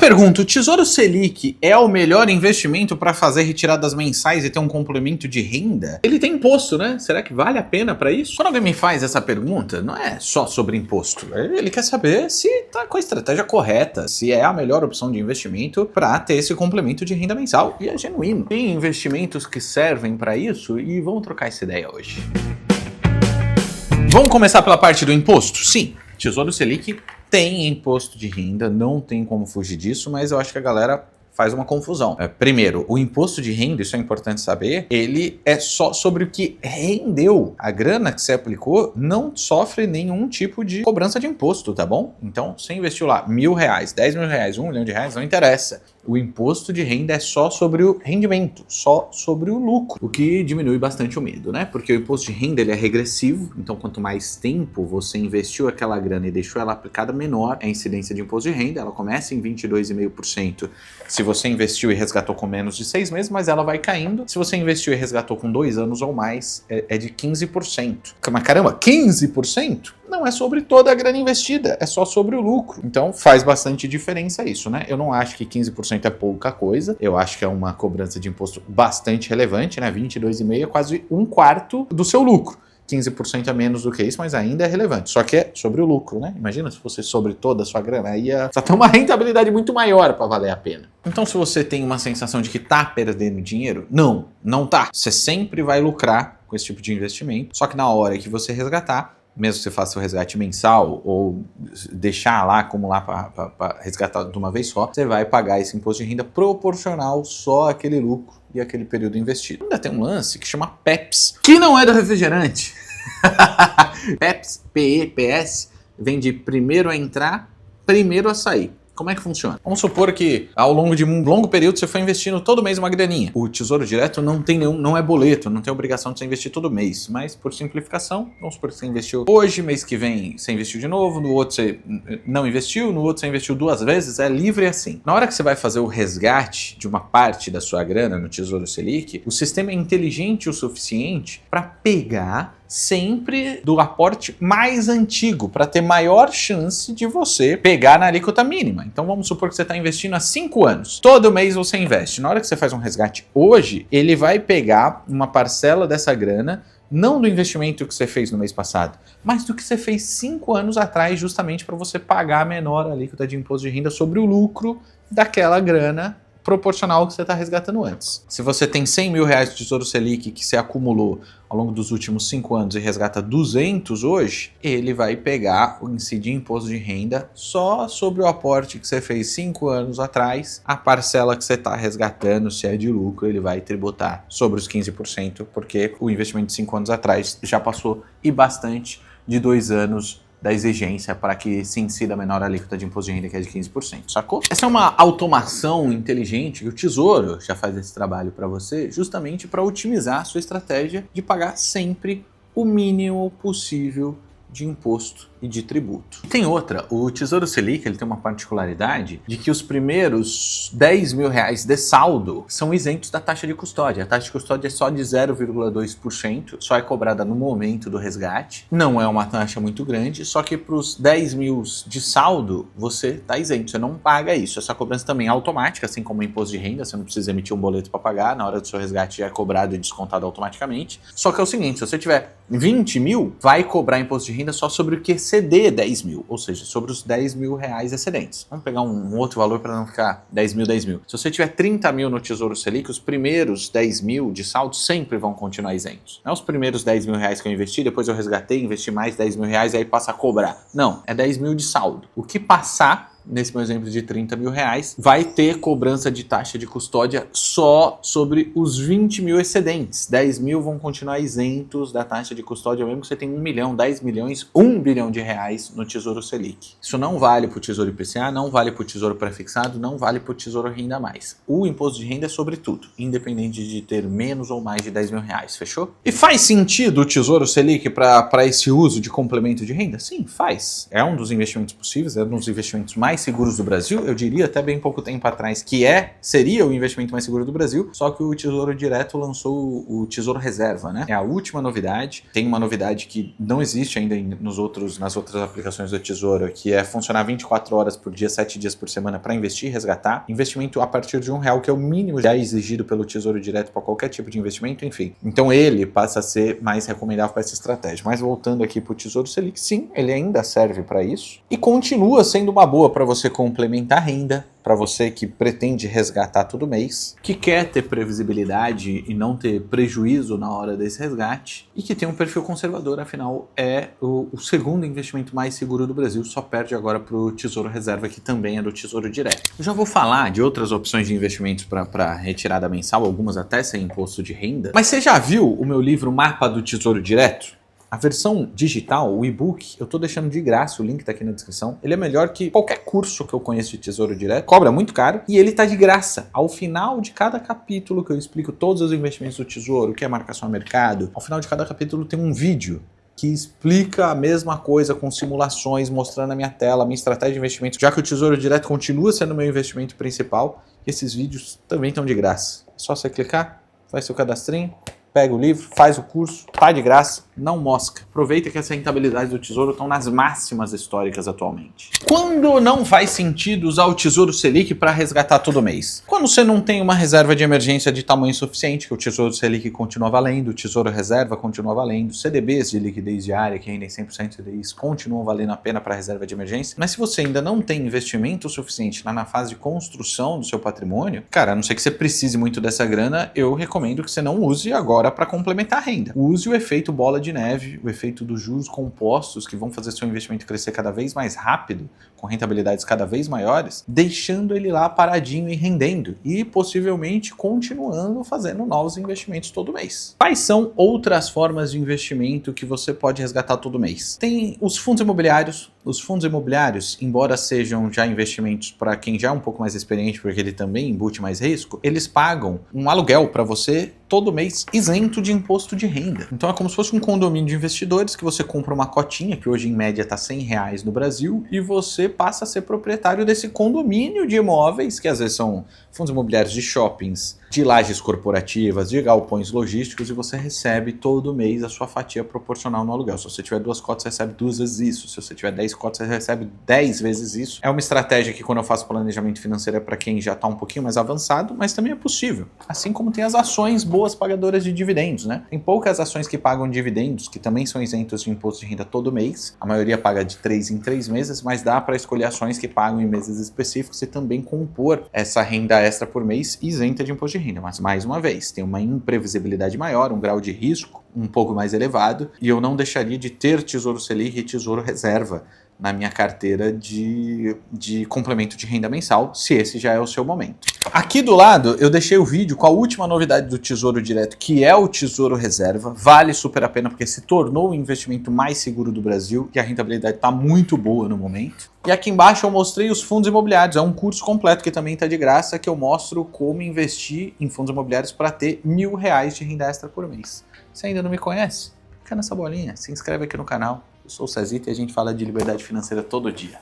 pergunta, o Tesouro Selic é o melhor investimento para fazer retiradas mensais e ter um complemento de renda? Ele tem imposto, né? Será que vale a pena para isso? Quando alguém me faz essa pergunta, não é só sobre imposto. Ele quer saber se tá com a estratégia correta, se é a melhor opção de investimento para ter esse complemento de renda mensal. E é genuíno. Tem investimentos que servem para isso e vamos trocar essa ideia hoje. Vamos começar pela parte do imposto? Sim, Tesouro Selic tem imposto de renda, não tem como fugir disso, mas eu acho que a galera faz uma confusão. Primeiro, o imposto de renda, isso é importante saber, ele é só sobre o que rendeu. A grana que você aplicou não sofre nenhum tipo de cobrança de imposto, tá bom? Então, você investiu lá R$1.000, R$10.000, R$1 milhão, não interessa. O imposto de renda é só sobre o rendimento, só sobre o lucro, o que diminui bastante o medo, né? Porque o imposto de renda ele é regressivo, então quanto mais tempo você investiu aquela grana e deixou ela aplicada, menor é a incidência de imposto de renda. Ela começa em 22,5% se você investiu e resgatou com menos de 6 meses, mas ela vai caindo. Se você investiu e resgatou com 2 anos ou mais, é de 15%. Mas caramba, 15%? Não é sobre toda a grana investida, é só sobre o lucro. Então faz bastante diferença isso, né? Eu não acho que 15% é pouca coisa, eu acho que é uma cobrança de imposto bastante relevante, né? 22,5% é quase um quarto do seu lucro. 15% é menos do que isso, mas ainda é relevante. Só que é sobre o lucro, né? Imagina se fosse sobre toda a sua grana, aí só tem uma rentabilidade muito maior para valer a pena. Então, se você tem uma sensação de que tá perdendo dinheiro, não tá. Você sempre vai lucrar com esse tipo de investimento, só que na hora que você resgatar, mesmo que você faça o resgate mensal ou deixar lá acumular para resgatar de uma vez só, você vai pagar esse imposto de renda proporcional só àquele lucro e aquele período investido. Ainda tem um lance que chama PEPS, que não é do refrigerante. PEPS, P-E-P-S, vem de primeiro a entrar, primeiro a sair. Como é que funciona? Vamos supor que ao longo de um longo período você foi investindo todo mês uma graninha. O Tesouro Direto não é boleto, não tem obrigação de você investir todo mês. Mas por simplificação, vamos supor que você investiu hoje, mês que vem você investiu de novo, no outro você não investiu, no outro você investiu 2 vezes, é livre assim. Na hora que você vai fazer o resgate de uma parte da sua grana no Tesouro Selic, o sistema é inteligente o suficiente para pegar sempre do aporte mais antigo, para ter maior chance de você pegar na alíquota mínima. Então vamos supor que você está investindo há 5 anos. Todo mês você investe. Na hora que você faz um resgate hoje, ele vai pegar uma parcela dessa grana, não do investimento que você fez no mês passado, mas do que você fez 5 anos atrás, justamente para você pagar a menor alíquota de imposto de renda sobre o lucro daquela grana proporcional ao que você está resgatando antes. Se você tem R$100 mil de Tesouro Selic que você acumulou ao longo dos últimos 5 anos e resgata 200 hoje, ele vai pegar o incidir imposto de renda só sobre o aporte que você fez 5 anos atrás. A parcela que você está resgatando, se é de lucro, ele vai tributar sobre os 15%, porque o investimento de 5 anos atrás já passou e bastante de 2 anos da exigência para que se incida a menor alíquota de imposto de renda, que é de 15%, sacou? Essa é uma automação inteligente que o Tesouro já faz esse trabalho para você, justamente para otimizar a sua estratégia de pagar sempre o mínimo possível de imposto e de tributo. E tem outra, o Tesouro Selic ele tem uma particularidade de que os primeiros R$10 mil de saldo são isentos da taxa de custódia. A taxa de custódia é só de 0,2%, só é cobrada no momento do resgate. Não é uma taxa muito grande, só que para os 10 mil de saldo você está isento, você não paga isso. Essa cobrança também é automática, assim como o imposto de renda, você não precisa emitir um boleto para pagar, na hora do seu resgate já é cobrado e descontado automaticamente. Só que é o seguinte, se você tiver 20 mil, vai cobrar imposto de renda só sobre o que exceder 10 mil, ou seja, sobre os 10 mil excedentes. Vamos pegar um outro valor para não ficar 10 mil. Se você tiver 30 mil no Tesouro Selic, os primeiros 10 mil de saldo sempre vão continuar isentos. Não é os primeiros 10 mil que eu investi, depois eu resgatei, investi mais 10 mil e aí passa a cobrar. Não, é 10 mil de saldo. O que passar nesse meu exemplo de 30 mil reais, vai ter cobrança de taxa de custódia só sobre os 20 mil excedentes. 10 mil vão continuar isentos da taxa de custódia, mesmo que você tenha 1 milhão, 10 milhões, 1 bilhão de reais no Tesouro Selic. Isso não vale para o Tesouro IPCA, não vale para o Tesouro Pré-fixado, não vale para o Tesouro Renda Mais. O imposto de renda é sobre tudo, independente de ter menos ou mais de 10 mil reais, fechou? E faz sentido o Tesouro Selic para esse uso de complemento de renda? Sim, faz. É um dos investimentos possíveis, é um dos investimentos mais mais seguros do Brasil. Eu diria até bem pouco tempo atrás que seria o investimento mais seguro do Brasil, só que o Tesouro Direto lançou o Tesouro Reserva, né? É a última novidade. Tem uma novidade que não existe ainda nas outras aplicações do Tesouro, que é funcionar 24 horas por dia, 7 dias por semana para investir e resgatar. Investimento a partir de R$1, que é o mínimo já exigido pelo Tesouro Direto para qualquer tipo de investimento, enfim. Então ele passa a ser mais recomendável para essa estratégia. Mas voltando aqui para o Tesouro Selic, sim, ele ainda serve para isso e continua sendo uma boa para você complementar a renda, para você que pretende resgatar todo mês, que quer ter previsibilidade e não ter prejuízo na hora desse resgate e que tem um perfil conservador, afinal é o segundo investimento mais seguro do Brasil, só perde agora para o Tesouro Reserva, que também é do Tesouro Direto. Eu já vou falar de outras opções de investimentos para retirada mensal, algumas até sem imposto de renda, mas você já viu o meu livro Mapa do Tesouro Direto? A versão digital, o e-book, eu tô deixando de graça, o link tá aqui na descrição. Ele é melhor que qualquer curso que eu conheço de Tesouro Direto, cobra muito caro e ele tá de graça. Ao final de cada capítulo que eu explico todos os investimentos do Tesouro, o que é marcação a mercado, ao final de cada capítulo tem um vídeo que explica a mesma coisa com simulações, mostrando na minha tela a minha estratégia de investimento, já que o Tesouro Direto continua sendo o meu investimento principal, esses vídeos também estão de graça. É só você clicar, faz seu cadastrinho, pega o livro, faz o curso, tá de graça, não mosca. Aproveita que essa rentabilidade do Tesouro estão nas máximas históricas atualmente. Quando não faz sentido usar o Tesouro Selic para resgatar todo mês? Quando você não tem uma reserva de emergência de tamanho suficiente, que o Tesouro Selic continua valendo, o Tesouro Reserva continua valendo, CDBs de liquidez diária que rendem 100% CDIs continuam valendo a pena para reserva de emergência. Mas se você ainda não tem investimento suficiente na fase de construção do seu patrimônio, cara, a não ser que você precise muito dessa grana, eu recomendo que você não use agora para complementar a renda. Use o efeito bola de neve, o efeito dos juros compostos que vão fazer seu investimento crescer cada vez mais rápido, com rentabilidades cada vez maiores, deixando ele lá paradinho e rendendo e possivelmente continuando fazendo novos investimentos todo mês. Quais são outras formas de investimento que você pode resgatar todo mês? Tem os fundos imobiliários. Os fundos imobiliários, embora sejam já investimentos para quem já é um pouco mais experiente, porque ele também embute mais risco, eles pagam um aluguel para você todo mês isento de imposto de renda. Então é como se fosse um condomínio de investidores que você compra uma cotinha, que hoje em média está R$100 no Brasil, e você passa a ser proprietário desse condomínio de imóveis, que às vezes são fundos imobiliários de shoppings, de lajes corporativas, de galpões logísticos, e você recebe todo mês a sua fatia proporcional no aluguel. Se você tiver 2 cotas, você recebe 2 vezes isso. Se você tiver 10 cotas, você recebe 10 vezes isso. É uma estratégia que, quando eu faço planejamento financeiro, é para quem já está um pouquinho mais avançado, mas também é possível. Assim como tem as ações boas pagadoras de dividendos, né? Tem poucas ações que pagam dividendos, que também são isentos de imposto de renda todo mês. A maioria paga de 3 em 3 meses, mas dá para escolher ações que pagam em meses específicos e também compor essa renda extra por mês isenta de imposto de renda. Mas, mais uma vez, tem uma imprevisibilidade maior, um grau de risco um pouco mais elevado, e eu não deixaria de ter Tesouro Selic e Tesouro Reserva na minha carteira de complemento de renda mensal, se esse já é o seu momento. Aqui do lado eu deixei o vídeo com a última novidade do Tesouro Direto, que é o Tesouro Reserva. Vale super a pena porque se tornou o investimento mais seguro do Brasil e a rentabilidade está muito boa no momento. E aqui embaixo eu mostrei os fundos imobiliários, é um curso completo que também está de graça, que eu mostro como investir em fundos imobiliários para ter R$1.000 de renda extra por mês. Se ainda não me conhece, clica nessa bolinha, se inscreve aqui no canal. Eu sou o Cezito e a gente fala de liberdade financeira todo dia.